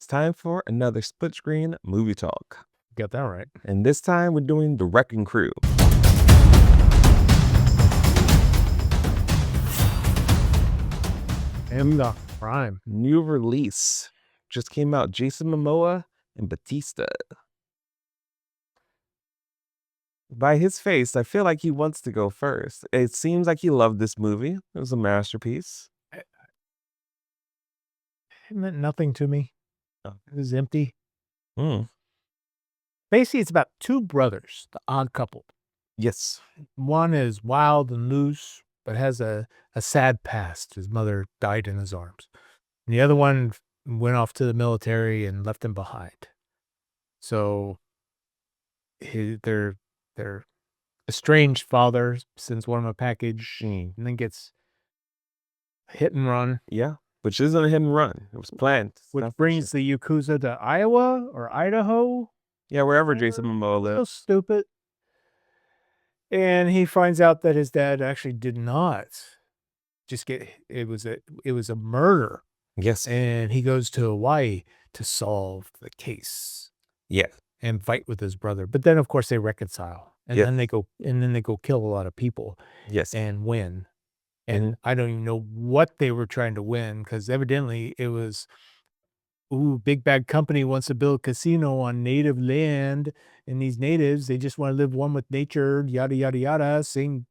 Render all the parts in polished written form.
It's time for another split screen movie talk. Got that right. And this time we're doing The Wrecking Crew. Amazon Prime. New release. Just came out. Jason Momoa and Batista. By his face, I feel like he wants to go first. It seems like he loved this movie. It was a masterpiece. It meant nothing to me. Oh. It was empty. Mm. Basically, it's about two brothers, the odd couple. Yes. One is wild and loose, but has a sad past. His mother died in his arms. And the other one went off to the military and left him behind. So their estranged father sends one of a package and then gets hit and run. Yeah, which isn't a hit and run. It was planned. Which brings the Yakuza to Iowa or Idaho. Yeah, wherever Jason Momoa So lives. stupid. And he finds out that his dad actually did not just get it was a murder. Yes. And he goes to Hawaii to solve the case. Yeah. And fight with his brother. But then of course they reconcile. And then they go kill a lot of people. Yes. And win. And I don't even know what they were trying to win, because evidently it was, big bad company wants to build a casino on native land, and these natives, they just want to live one with nature, yada yada yada. Talk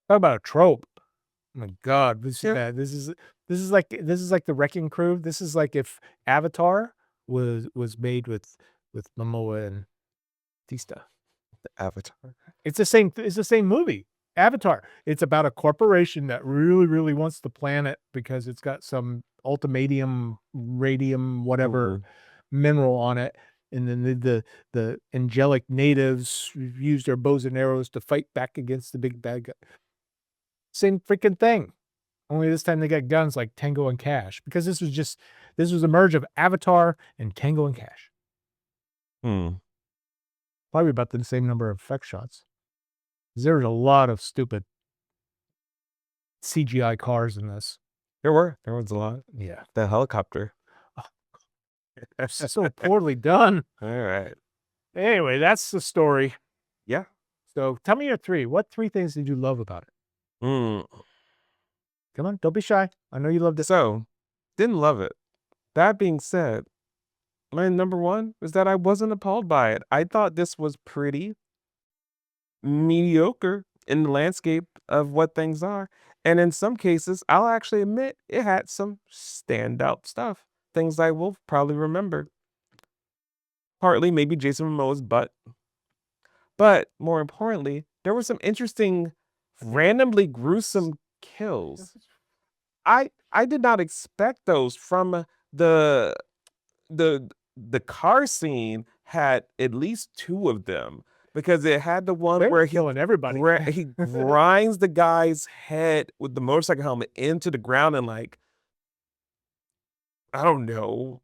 about a trope. Oh my God, this is bad. This is like the Wrecking Crew. This is like if Avatar was made with Momoa and Batista. Avatar. It's the same movie. Avatar. It's about a corporation that really wants the planet because it's got some ultimatum, radium, whatever mineral on it. And then the angelic natives use their bows and arrows to fight back against the big bad guy. Same freaking thing. Only this time they got guns like Tango and Cash, because this was a merge of Avatar and Tango and Cash. Probably about the same number of effect shots. There's a lot of stupid CGI cars in this. There was a lot. Yeah. The helicopter. So poorly done. All right. Anyway, that's the story. Yeah. So tell me your three. What three things did you love about it? Come on, don't be shy. I know you loved it. So, didn't love it. That being said, my number one was that I wasn't appalled by it. I thought this was pretty mediocre in the landscape of what things are. And in some cases, I'll actually admit it had some standout stuff. Things I will probably remember. Partly maybe Jason Momoa's butt. But more importantly, there were some interesting, randomly gruesome kills. I did not expect those from the car scene. Had at least two of them, because it had the one where killing everybody. he grinds the guy's head with the motorcycle helmet into the ground and, like, I don't know,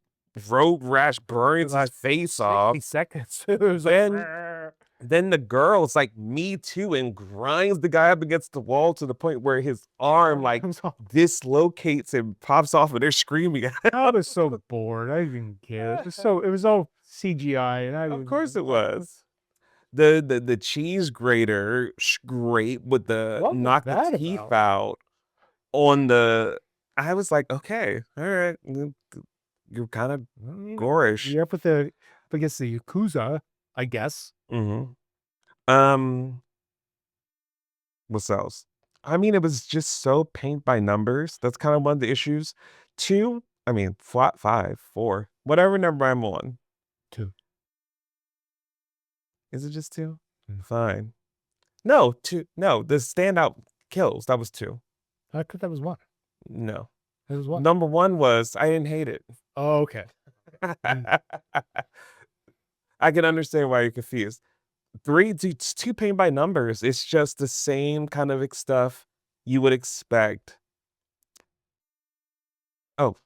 road rash burns his face off. 60 seconds. It was Then the girl's like, me too, and grinds the guy up against the wall to the point where his arm like dislocates and pops off, and they're screaming. I was so bored. I didn't even care. It was all CGI, and of course it was. The cheese grater scrape with the knock the teeth out on the. I was like, okay, all right, you're kind of gorish. You're up against the Yakuza, I guess. What else? I mean, it was just so paint by numbers. That's kind of one of the issues. 2, I mean, flat 5, 4, whatever number I'm on. 2. Is it just 2? Fine. No, 2. No, the standout kills. That was 2. I thought that was 1. No. It was 1. Number 1 was I didn't hate it. Oh, okay. I can understand why you're confused. 3, it's 2 paint by numbers. It's just the same kind of stuff you would expect. Oh.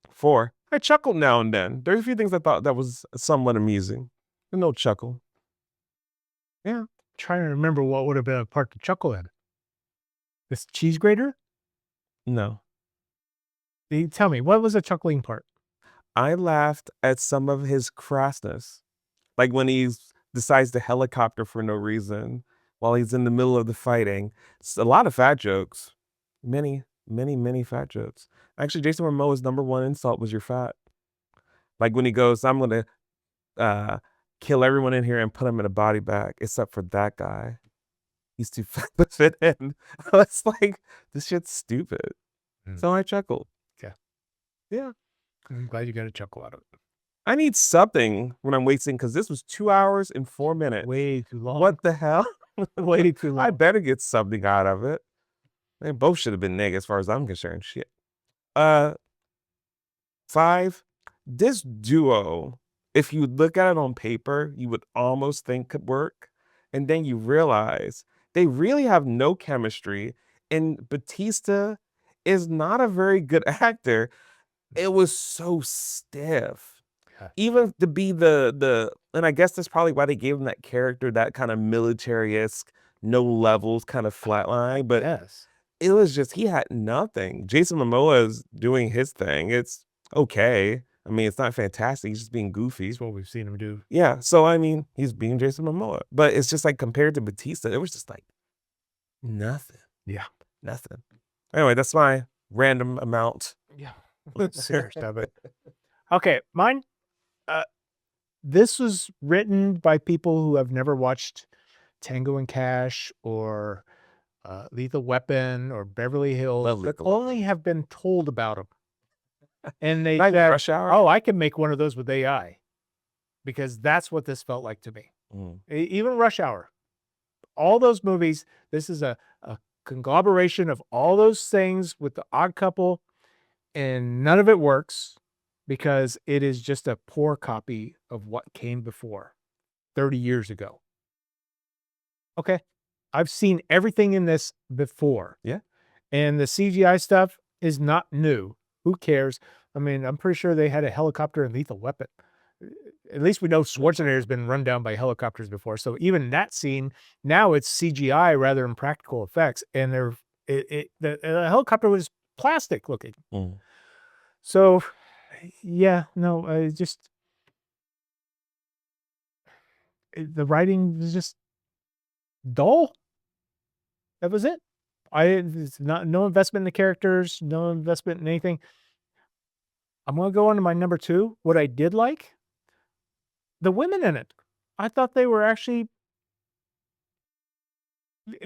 4. I chuckled now and then. There's a few things I thought that was somewhat amusing. A no chuckle. Yeah. Trying to remember what would have been a part to chuckle in. This cheese grater? No. Tell me, what was a chuckling part? I laughed at some of his crassness, like when he decides to helicopter for no reason while he's in the middle of the fighting. It's a lot of fat jokes, many, many, many fat jokes. Actually, Jason Momoa's number one insult was "you're fat." Like when he goes, "I'm gonna uh, kill everyone in here and put them in a body bag except for that guy. He's too fat to fit in." I was like, "This shit's stupid." Mm. So I chuckled. Yeah. Yeah. I'm glad you got a chuckle out of it. I need something when I'm waiting because this was 2 hours and 4 minutes. Way too long. What the hell? Way too I long. better get something out of it. They both should have been neg as far as I'm concerned. Shit. Uh, 5, this duo, if you look at it on paper, you would almost think could work, and then you realize they really have no chemistry, and Batista is not a very good actor. It was so stiff. Yeah. Even to be the and I guess that's probably why they gave him that character, that kinda military-esque, no levels kind of flatline, but Yes. it was just he had nothing. Jason Momoa is doing his thing. It's okay. I mean, it's not fantastic, he's just being goofy. That's what we've seen him do. Yeah, so I mean, he's being Jason Momoa, but it's just like compared to Batista, it was just like nothing, Yeah. nothing. Anyway, that's my random amount. Yeah. Serious of it. Okay, mine, uh, this was written by people who have never watched Tango and Cash or, Lethal Weapon or Beverly Hills, Love but Lethal Weapon. only have been told about them. And they Not even said, Rush Hour? "Oh, I can make one of those with AI," because that's what this felt like to me. Mm. Even Rush Hour, all those movies, this is a conglomeration of all those things with The Odd Couple, and none of it works because it is just a poor copy of what came before 30 years ago. Okay. I've seen everything in this before. Yeah. And the CGI stuff is not new. Who cares? I mean, I'm pretty sure they had a helicopter in Lethal Weapon. At least we know Schwarzenegger's been run down by helicopters before. So even that scene, now it's CGI rather than practical effects. And the helicopter was plastic looking. Mm. So yeah, no, just the writing was just dull. That was it. It's not no investment in the characters, no investment in anything. I'm gonna go on to my number 2. What I did like, the women in it. I thought they were actually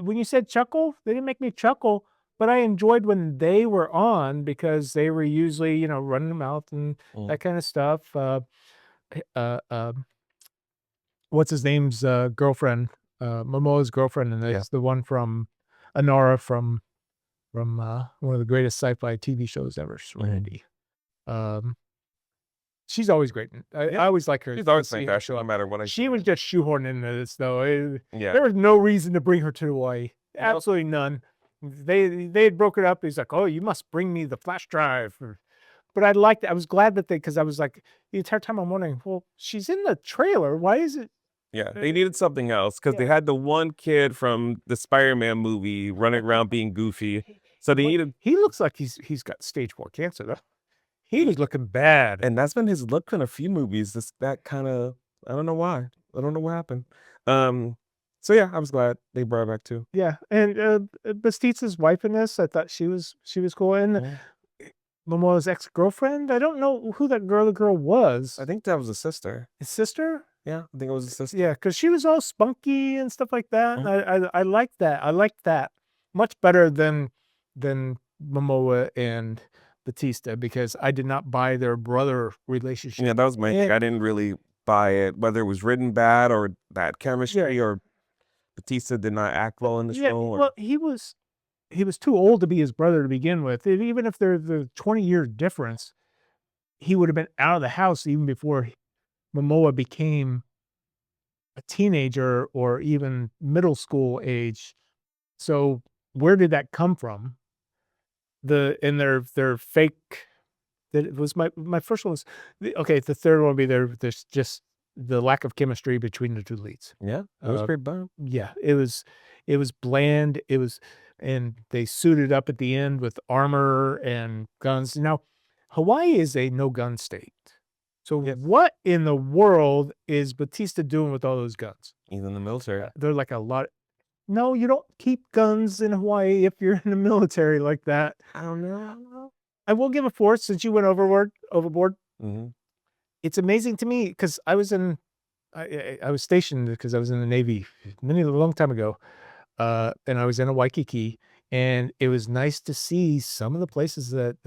when you said chuckle, they didn't make me chuckle, but I enjoyed when they were on because they were usually, running their mouth and Mm. that kind of stuff. Eh, what's his name's, girlfriend, Momoa's girlfriend, and Yeah. it's the one from Anara from one of the greatest sci-fi TV shows ever, Serenity. Um, she's always great. Yeah. I always like her. She's always to see her fantastic show no up. matter what I She say. was just shoehorned into this, though. Yeah. There was no reason to bring her to Hawaii. Nope. Absolutely none. They had broken up. He's like, "Oh, you must bring me the flash drive." But I liked it. I was glad that because I was like the entire time I'm wondering, well, she's in the trailer. Why is it? Yeah, Uh, they needed something else because yeah. they had the one kid from the Spider-Man movie running around being goofy, so they What needed he looks like he's got stage 4 cancer though. He was looking bad. and that's been his look in a few movies, this that kinda I don't know why. I don't know what happened. Um, so yeah, I was glad they brought it back too. Yeah, and, Bastista's wife in this, I thought she was cool, and Mhm. Momoa's ex-girlfriend, I don't know who that girl was. I think that was a sister. His sister? Yeah, I think it was a sister. Yeah, because she was all spunky and stuff like that, and Mhm. I liked that. I liked that much better than Momoa and Batista because I did not buy their brother relationship. Yeah, that was my thing. And I didn't really buy it, whether it was written bad or bad yeah, chemistry or Batista did not act well in the yeah, show or well, he was too old to be his brother to begin with, and even if there's a 20-year difference, he would have been out of the house even before Momoa became a teenager or even middle school age. So where did that come from? Their fake that it was my first one was okay, the third one would be there's just the lack of chemistry between the 2 leads. yeah, it was pretty bad. Yeah, it was bland, and they suited up at the end with armor and guns. Now, Hawaii is a no gun state. So Yes. what in the world is Batista doing with all those guns? He's in the military. They're like a lot. No, you don't keep guns in Hawaii if you're in the military like that. I don't know. I will give a fourth since you went overboard. Mhm. It's amazing to me because I was in I was stationed because I was in the Navy a long time ago, and I was in a Waikiki, and it was nice to see some of the places that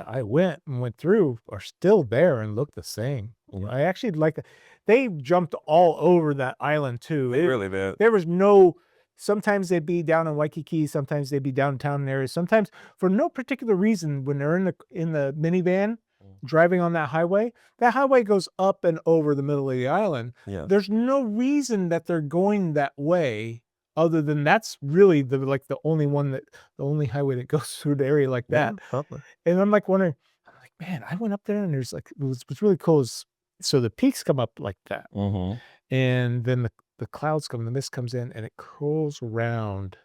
I went through are still there and look the same. Yeah. I actually like they jumped all over that island too. They really did. There was no sometimes they'd be down in Waikiki, sometimes they'd be downtown areas, sometimes for no particular reason when they're in the minivan Mm. driving on that highway goes up and over the middle of the island. Yeah. There's no reason that they're going that way other than that's really the only one that the only highway that goes through the area like Yeah, that. probably. And I'm like wondering, I'm like, man, I went up there and there's like what's really cool is so the peaks come up like that. Mhm. And then the clouds come, the mist comes in and it curls around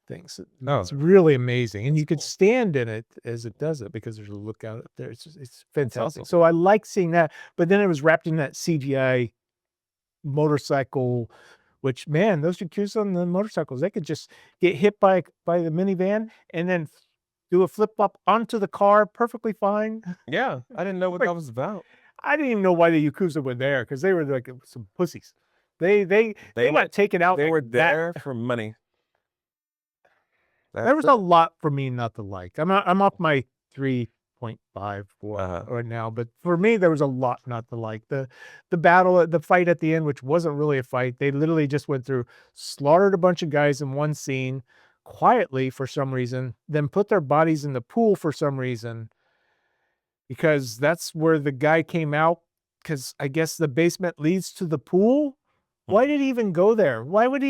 things. Oh, It's really amazing. And that's you could cool. stand in it as it does it because there's a lookout up there. It's That's fantastic. awesome. So I like seeing that. But then it was wrapped in that CGI motorcycle, which man, those Yakuza on the motorcycles, they could just get hit by the minivan and then do a flip flop onto the car perfectly fine. Yeah, I didn't know what Like, that was about. I didn't even know why the Yakuza were there because they were like some pussies. They They were got taken out they like were that. there for money. There That's was it. a lot for me not to like. I'm off my 3.54 Uh-huh. right now, but for me, there was a lot not to like. The battle, the fight at the end, which wasn't really a fight. They literally just went through, slaughtered a bunch of guys in one scene quietly for some reason, then put their bodies in the pool for some reason, because that's where the guy came out. Because I guess the basement leads to the pool. Why Mm. did he even go there? Why would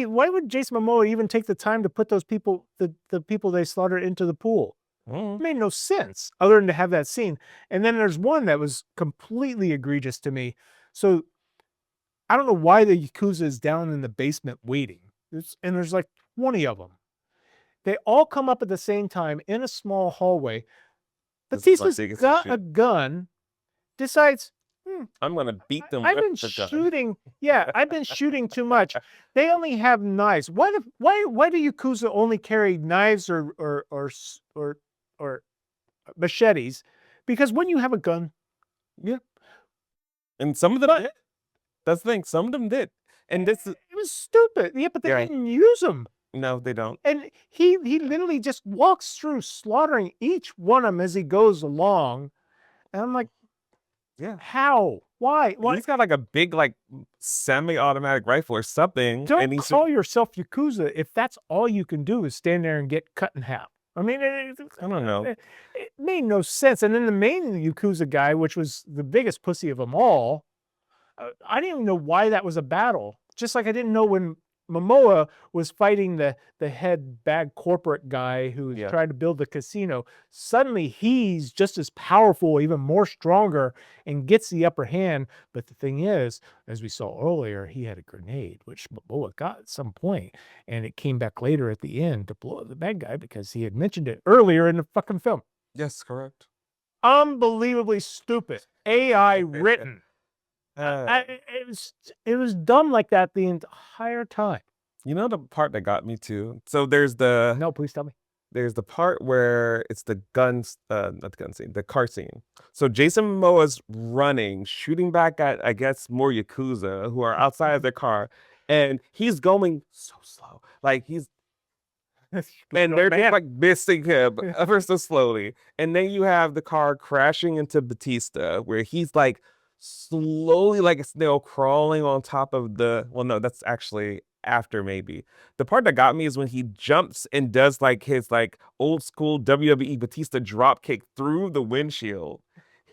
Jason Momoa even take the time to put those people, the people they slaughtered into the pool? Mhm. It made no sense other than to have that scene. And then there's one that was completely egregious to me. So I don't know why the Yakuza is down in the basement waiting. And there's like 20 of them. They all come up at the same time in a small hallway. This is my Batista's biggest got issue. a gun, decides, "Hmm, I'm gonna beat them I've with been the gun. shooting. Yeah, I've been shooting too much. They only have knives. Why do Yakuza only carry knives or machetes? Because when you have a gun, Yeah, and some of them but did. That's the thing, some of them did. And this is it was stupid. Yeah, but they yeah, didn't use them. no, they don't. And he literally just walks through slaughtering each one of them as he goes along. And I'm like, Yeah. how? Why? Why? He's got, like, a big, like, semi-automatic rifle or something, Don't and he's call yourself Yakuza if that's all you can do is stand there and get cut in half. I mean, I don't know. it made no sense. And then the main Yakuza guy, which was the biggest pussy of them all, I didn't even know why that was a battle. Just like I didn't know when Momoa was fighting the head bad corporate guy who was Yeah. trying to build the casino. Suddenly he's just as powerful, even more stronger, and gets the upper hand. But the thing is, as we saw earlier, he had a grenade, which Momoa got at some point, and it came back later at the end to blow up the bad guy because he had mentioned it earlier in the fucking film. Yes, correct. Unbelievably stupid. AI written. Uh, It was dumb like that the entire time. you know the part that got me too? So No, please tell me. there's the part where it's the guns, not the gun scene, the car scene. So Jason Momoa's running, shooting back at, I guess, more Yakuza who are outside of their car, and he's going so slow. Like he's and they're just Man, like missing him ever so slowly. And then you have the car crashing into Batista, where he's like slowly like a snail crawling on top of the well, no, that's actually after maybe. The part that got me is when he jumps and does like his like old school WWE Batista drop kick through the windshield,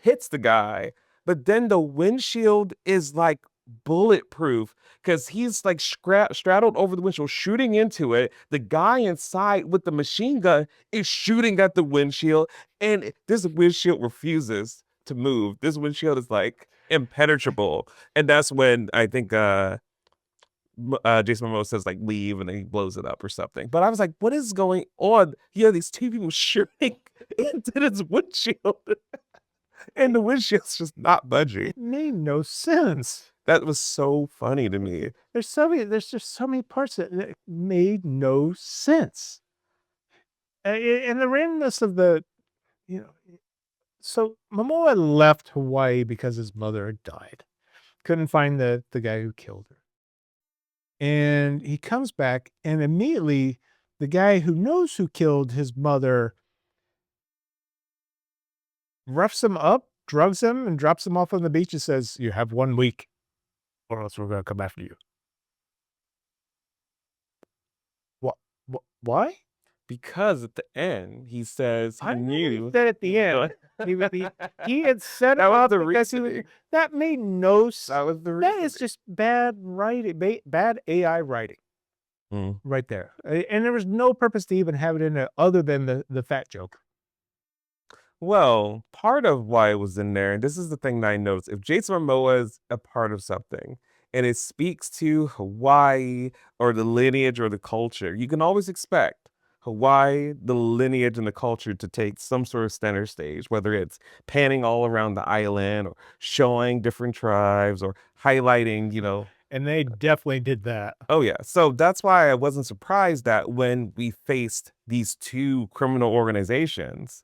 hits the guy, but then the windshield is like bulletproof because he's like straddled over the windshield, shooting into it. The guy inside with the machine gun is shooting at the windshield, and this windshield refuses to move. This windshield is like impenetrable, and that's when I think Jason Momoa says like leave, and then he blows it up or something. But I was like, what is going on? Here, these two people shooting into this windshield. and the windshield's just not budging. It made no sense. That was so funny to me. There's just so many parts that made no sense. And the randomness of the, you know, so Momoa left Hawaii because his mother had died. Couldn't find the guy who killed her. And he comes back, and immediately the guy who knows who killed his mother roughs him up, drugs him, and drops him off on the beach and says, "You have 1 week, or else we're gonna come after you." What? Why? Because at the end, he says he I know he knew. said at the end, he had set That him was up the because he was reasoning. that made no sense. That was the That is reasoning. just bad writing, bad AI writing Mm. right there. And there was no purpose to even have it in there other than the fat joke. Well, part of why it was in there, and this is the thing that I noticed, if Jason Momoa is a part of something and it speaks to Hawaii or the lineage or the culture, you can always expect Hawaii, the lineage and the culture to take some sort of center stage, whether it's panning all around the island or showing different tribes or highlighting, And they definitely did that. oh yeah. So that's why I wasn't surprised that when we faced these two criminal organizations,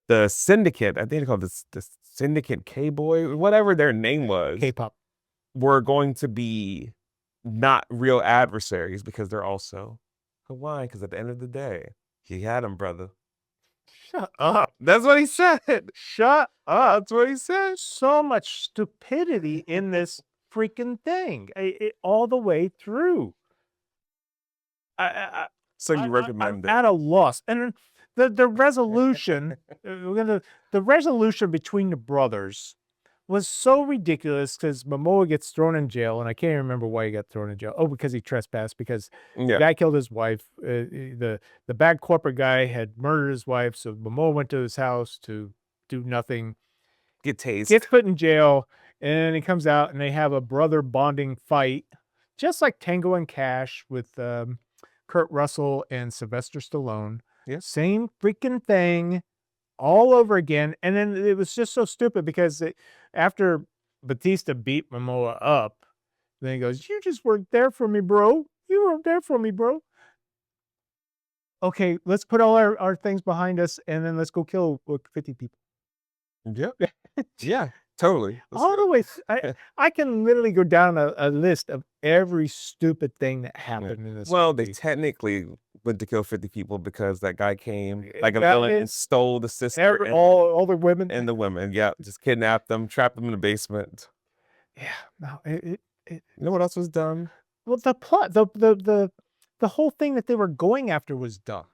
the syndicate, I think they call this the syndicate K-boy, whatever their name was, K-pop. were going to be not real adversaries because they're also Hawaiian. Because at the end of the day, he had him, brother. Shut up. That's what he said. Shut up. That's what he said. So much stupidity in this freaking thing. All the way through. I, So you I'm recommend it? at a loss. And then the resolution, the resolution between the brothers was so ridiculous because Momoa gets thrown in jail, and I can't even remember why he got thrown in jail. Oh, because he trespassed, because the Yeah. guy killed his wife. The bad corporate guy had murdered his wife, so Momoa went to his house to do nothing. Get tased. Gets put in jail, and he comes out, and they have a brother bonding fight, just like Tango and Cash with Kurt Russell and Sylvester Stallone. Yeah. Same freaking thing all over again. And then it was just so stupid because after Batista beat Momoa up, then he goes, "You just weren't there for me, bro. You weren't there for me, bro. Okay, let's put all our things behind us, and then let's go kill 50 people." Yep. Yeah. Totally. Let's All go. the way. I can literally go down a list of every stupid thing that Yeah. happened in this Well, they movie. technically went to kill 50 people because that guy came like a That villain and is stole the sister and all the women. the women. Yeah, just kidnapped them, trapped them in the basement. Yeah, no, it You know what else was done? well, the plot, the whole thing that they were going after was dumb.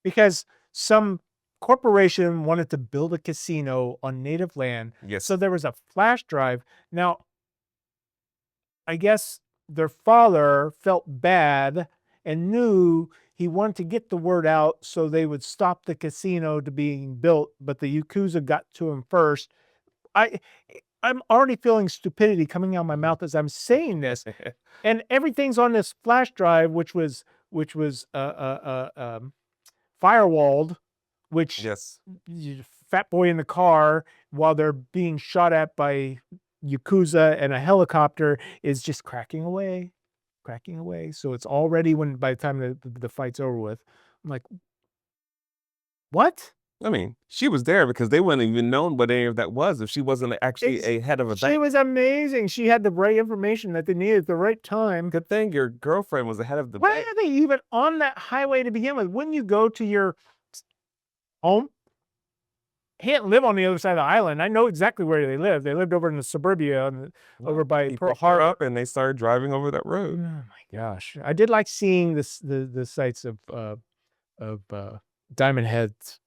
Because some corporation wanted to build a casino on native land, Yes. so there was a flash drive. Now, I guess their father felt bad and knew he wanted to get the word out so they would stop the casino to being built, but the Yakuza got to him first. I I'm already feeling stupidity coming out of my mouth as I'm saying this, and everything's on this flash drive, which was firewalled, which Yes. fat boy in the car while they're being shot at by Yakuza and a helicopter is just cracking away, cracking away. So it's already when by the time the fight's over with, I'm like, what? I mean, she was there because they wouldn't even known what any of that was if she wasn't actually a head of a She bank. was amazing. She had the right information that they needed at the right time. Good thing your girlfriend was the head of the Why bank. are they even on that highway to begin with? Wouldn't you go to your home? He didn't live on the other side of the island. I know exactly where they lived. They lived over in the suburbia over by He Pearl picked her Harbor. up and they started driving over that Oh road. my gosh. I did like seeing the sights of Diamond Heads,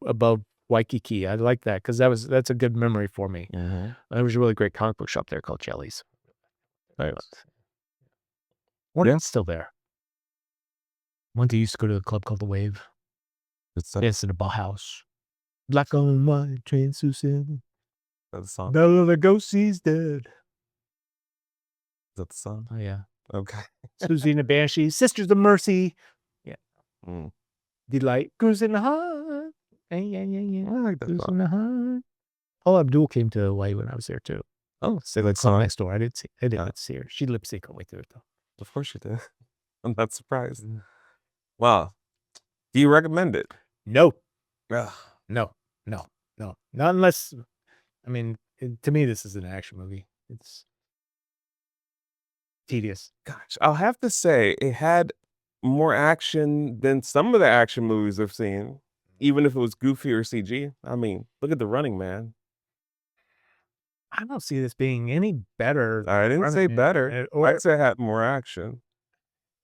above Waikiki. I like that because that's a good memory for me. Mm-hmm. There was a really great comic book shop there called Jellies. Nice. Wonder Yeah. if it's still there. One day I used to go to a club called The Wave. It's It's in a Bauhaus. Black on white, translucent. the song. Bella Lugosi's dead. Is that the song? Oh yeah. Okay. Susie and the Banshee, Sisters of Mercy. Yeah. Mm. Delight cruising high. Yeah. I like that Who's song. in the hunt? Paula Abdul came to Hawaii when I was there too. Oh, So like song next door. I didn't see her. She lip sync all the way through it though. of course you did. I'm not surprised. Mm. Wow. Do you recommend it? No, Ugh. no, no. Not unless, I mean, to me, this is an action movie. It's tedious. Gosh, I'll have to say it had more action than some of the action movies I've seen, even if it was goofy or CG. I mean, look at The Running Man. I don't see this being any better. I didn't say better. I Or said it had more action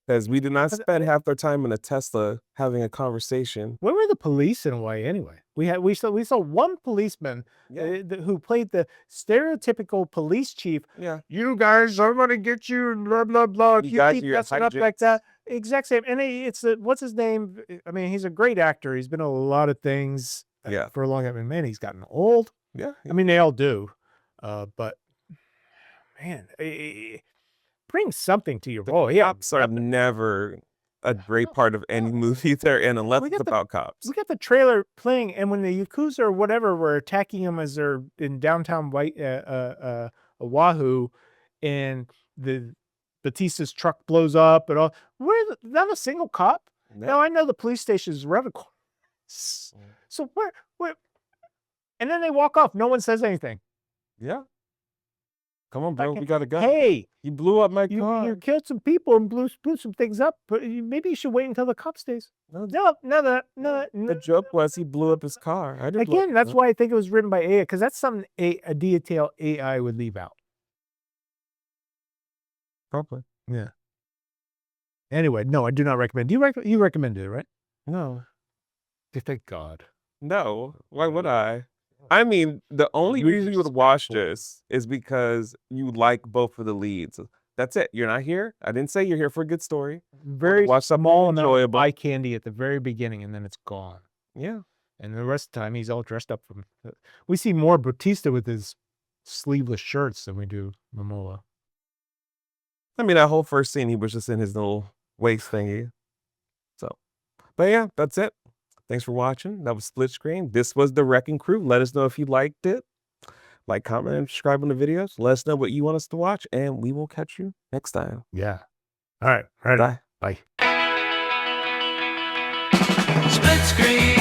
because we did not spend half our time in a Tesla having a conversation. where were the police in Hawaii anyway? We saw one policeman who played the stereotypical police chief. Yeah. You guys, I'm gonna get you, and blah blah blah. If You you guys, keep you got messing up like hijinks. that, exact same. And it's what's his name? I mean, he's a great actor. He's been in a lot of things. Yeah. For a long time. I mean, man, he's gotten old. Yeah. I mean, they all do. But man, bring something to your role. Yeah, Cops are never a great part of any movie they're in unless it's about cops. look at the trailer playing, and when the Yakuza or whatever were attacking him as they're in downtown Oahu, and the Batista's truck blows up and all. Not a single cop. No. Now I know the police station is around the corner. So where? And then they walk off. No one says anything. Yeah. Come on, bro. We got a gun. Hey, You blew up my car. you killed some people and blew some things up, but maybe you should wait until the cop stays. No, No. the joke was he blew up his car. I didn't blow Again, that's why I think it was written by AI, because that's something a detail AI would leave out. Probably. Yeah. Anyway, no, I do not recommend. You recommended it, right? No. Thank God. No. Why would I? I mean, the only reason you would watch this is because you like both of the leads. That's it. You're not here. I didn't say you're here for a good story. Very Watch something small amount of enjoyable. eye candy at the very beginning, and then it's gone. Yeah. And the rest of the time, he's all dressed up from. We see more Batista with his sleeveless shirts than we do Momoa. I mean, that whole first scene, he was just in his little waist thingy. So, but yeah, that's it. Thanks for watching. That was Split Screen. This was The Wrecking Crew. Let us know if you liked it. Like, comment, and subscribe on the videos. Let us know what you want us to watch, and we will catch you next time. Yeah. All right. Bye. Bye. Split screen.